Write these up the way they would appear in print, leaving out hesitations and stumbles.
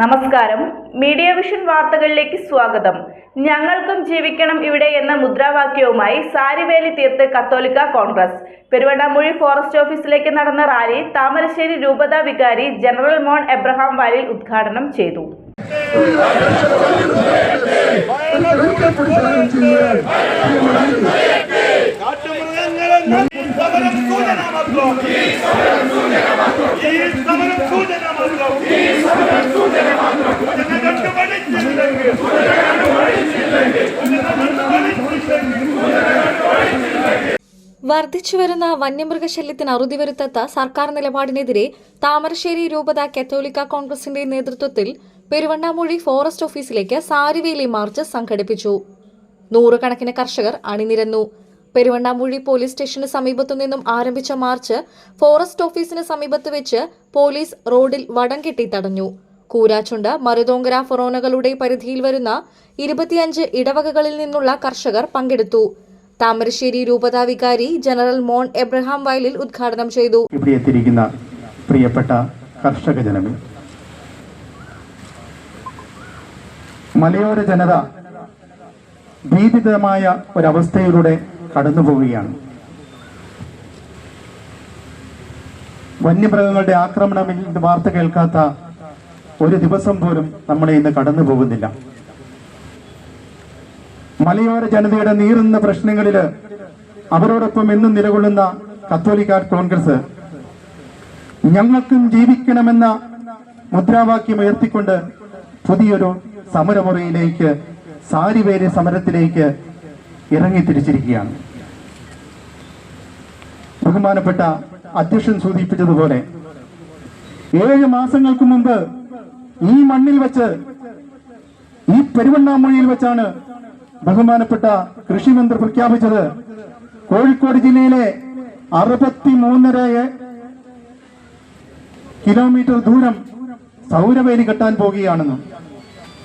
നമസ്കാരം, media vision വാർത്തകളിലേക്ക് സ്വാഗതം. ഞങ്ങൾക്കും ജീവിക്കണം ഇവിടെ എന്ന മുദ്രാവാക്യവുമായി സാരിവേലി തീർത്ത് കത്തോലിക്ക കോൺഗ്രസ്. പെരുവണ്ണാമൂഴി ഫോറസ്റ്റ് ഓഫീസിലേക്ക് നടന്ന റാലി താമരശ്ശേരി രൂപത വികാരി ജനറൽ മോൺ എബ്രഹാം വാലിൽ ഉദ്ഘാടനം ചെയ്തു. വർദ്ധിച്ചുവരുന്ന വന്യമൃഗശല്യത്തിന് അറുതി വരുത്താത്ത സർക്കാർ നിലപാടിനെതിരെ താമരശ്ശേരി രൂപത കത്തോലിക്ക കോൺഗ്രസിന്റെ നേതൃത്വത്തിൽ പെരുവണ്ണാമൂഴി ഫോറസ്റ്റ് ഓഫീസിലേക്ക് സാരിവേലി മാർച്ച് സംഘടിപ്പിച്ചു. നൂറുകണക്കിന് കർഷകർ അണിനിരന്നു. പെരുവണ്ണാമൂഴി പോലീസ് സ്റ്റേഷന് സമീപത്തു നിന്നും ആരംഭിച്ച മാർച്ച് ഫോറസ്റ്റ് ഓഫീസിന് സമീപത്ത് വെച്ച് പോലീസ് റോഡിൽ വടം കെട്ടി തടഞ്ഞു. കൂരാച്ചുണ്ട്, മരുതോങ്കര ഫൊറോനകളുടെ പരിധിയിൽ വരുന്ന 25 ഇടവകകളിൽ നിന്നുള്ള കർഷകർ പങ്കെടുത്തു. താമരശ്ശേരി രൂപത വികാരി ജനറൽ മോൺ എബ്രഹാം വയലിൽ ഉദ്ഘാടനം ചെയ്തു. ഇവിടെ എത്തിയിരിക്കുന്ന പ്രിയപ്പെട്ട കർഷക ജനമേ, മലയോര ജനത ഭീതിതമായ ഒരവസ്ഥയിലൂടെ കടന്നു പോവുകയാണ്. വന്യമൃഗങ്ങളുടെ ആക്രമണത്തിൽ വാർത്ത കേൾക്കാത്ത ഒരു ദിവസം പോലും നമ്മളെ ഇന്ന് കടന്നു പോകുന്നില്ല. മലയോര ജനതയുടെ നീറുന്ന പ്രശ്നങ്ങളിൽ അവരോടൊപ്പം എന്നും നിലകൊള്ളുന്ന കത്തോലിക്ക കോൺഗ്രസ് ഞങ്ങൾക്കും ജീവിക്കണമെന്ന മുദ്രാവാക്യം ഉയർത്തിക്കൊണ്ട് പുതിയൊരു സമരമുറയിലേക്ക്, സാരിവേലി സമരത്തിലേക്ക് ഇറങ്ങിത്തിരിച്ചിരിക്കുകയാണ്. ബഹുമാനപ്പെട്ട അധ്യക്ഷൻ സൂചിപ്പിച്ചതുപോലെ 7 മാസങ്ങൾക്ക് മുമ്പ് ഈ മണ്ണിൽ വെച്ച്, ഈ പെരുവണ്ണാമൂഴിയിൽ വെച്ചാണ് ബഹുമാനപ്പെട്ട കൃഷിമന്ത്രി പ്രഖ്യാപിച്ചത് കോഴിക്കോട് ജില്ലയിലെ 63.5 കിലോമീറ്റർ ദൂരം സൗരവേലി കെട്ടാൻ പോകുകയാണെന്ന്.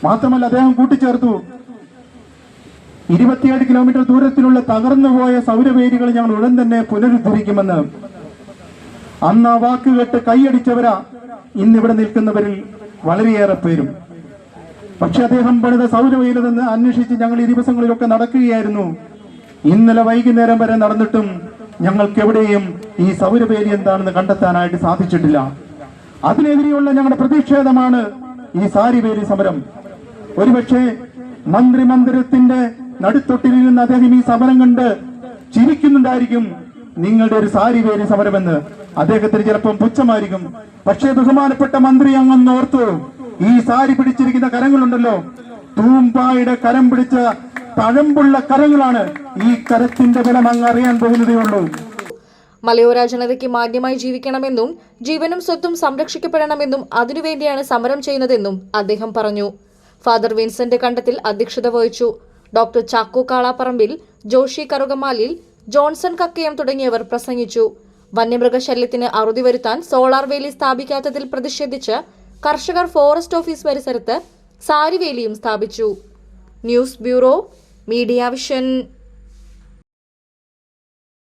മാത്രമല്ല, അദ്ദേഹം കൂട്ടിച്ചേർത്തു 27 കിലോമീറ്റർ ദൂരത്തിലുള്ള തകർന്നുപോയ സൗരവേലികൾ ഞങ്ങൾ ഉടൻ തന്നെ പുനരുദ്ധരിക്കുമെന്ന്. അന്ന് ആ വാക്കുകെട്ട് കൈയടിച്ചവരാ ഇന്നിവിടെ നിൽക്കുന്നവരിൽ വളരെയേറെ പേരും. പക്ഷെ അദ്ദേഹം പണിത സൗരവേലി നിന്ന് അന്വേഷിച്ച് ഞങ്ങൾ ഈ ദിവസങ്ങളിലൊക്കെ നടക്കുകയായിരുന്നു. ഇന്നലെ വൈകുന്നേരം വരെ നടന്നിട്ടും ഞങ്ങൾക്ക് എവിടെയും ഈ സൗരവേലി എന്താണെന്ന് കണ്ടെത്താനായിട്ട് സാധിച്ചിട്ടില്ല. അതിനെതിരെയുള്ള ഞങ്ങളുടെ പ്രതിഷേധമാണ് ഈ സാരിവേലി സമരം. ഒരുപക്ഷെ മന്ത്രിമന്ദിരത്തിന്റെ നടുത്തൊട്ടിലിരുന്ന് അദ്ദേഹം ഈ സമരം കണ്ട് ചിരിക്കുന്നുണ്ടായിരിക്കും. നിങ്ങളുടെ ഒരു സാരിവേലി സമരമെന്ന് അദ്ദേഹത്തിന് ചിലപ്പം പുച്ഛമായിരിക്കും. പക്ഷേ ബഹുമാനപ്പെട്ട മന്ത്രി അങ്ങൊന്ന് ഓർത്തു, ഈ സാരി പിടിച്ചിരിക്കുന്ന കരങ്ങളുണ്ടല്ലോ, തൂമ്പായുടെ കരം പിടിച്ച തഴമ്പുള്ള കരങ്ങളാണ്. ഈ കരത്തിന്റെ ബലം അങ്ങ് അറിയാൻ പോകുന്നതേ ഉള്ളൂ. മലയോര ജനതയ്ക്ക് മാന്യമായി ജീവിക്കണമെന്നും ജീവനും സ്വത്തും സംരക്ഷിക്കപ്പെടണമെന്നും അതിനുവേണ്ടിയാണ് സമരം ചെയ്യുന്നതെന്നും അദ്ദേഹം പറഞ്ഞു. ഫാദർ വിൻസെന്റ് കണ്ടത്തിൽ അധ്യക്ഷത വഹിച്ചു. ഡോക്ടർ ചാക്കോ കാളാപ്പറമ്പിൽ, ജോഷി കറുകമാലിൽ, ജോൺസൺ കക്കയം തുടങ്ങിയവർ പ്രസംഗിച്ചു. വന്യമൃഗശല്യത്തിന് അറുതി വരുത്താൻ സോളാർ വേലി സ്ഥാപിക്കാത്തതിൽ പ്രതിഷേധിച്ച് കർഷകർ ഫോറസ്റ്റ് ഓഫീസ് പരിസരത്ത് സാരിവേലിയും സ്ഥാപിച്ചു. News bureau, media vision.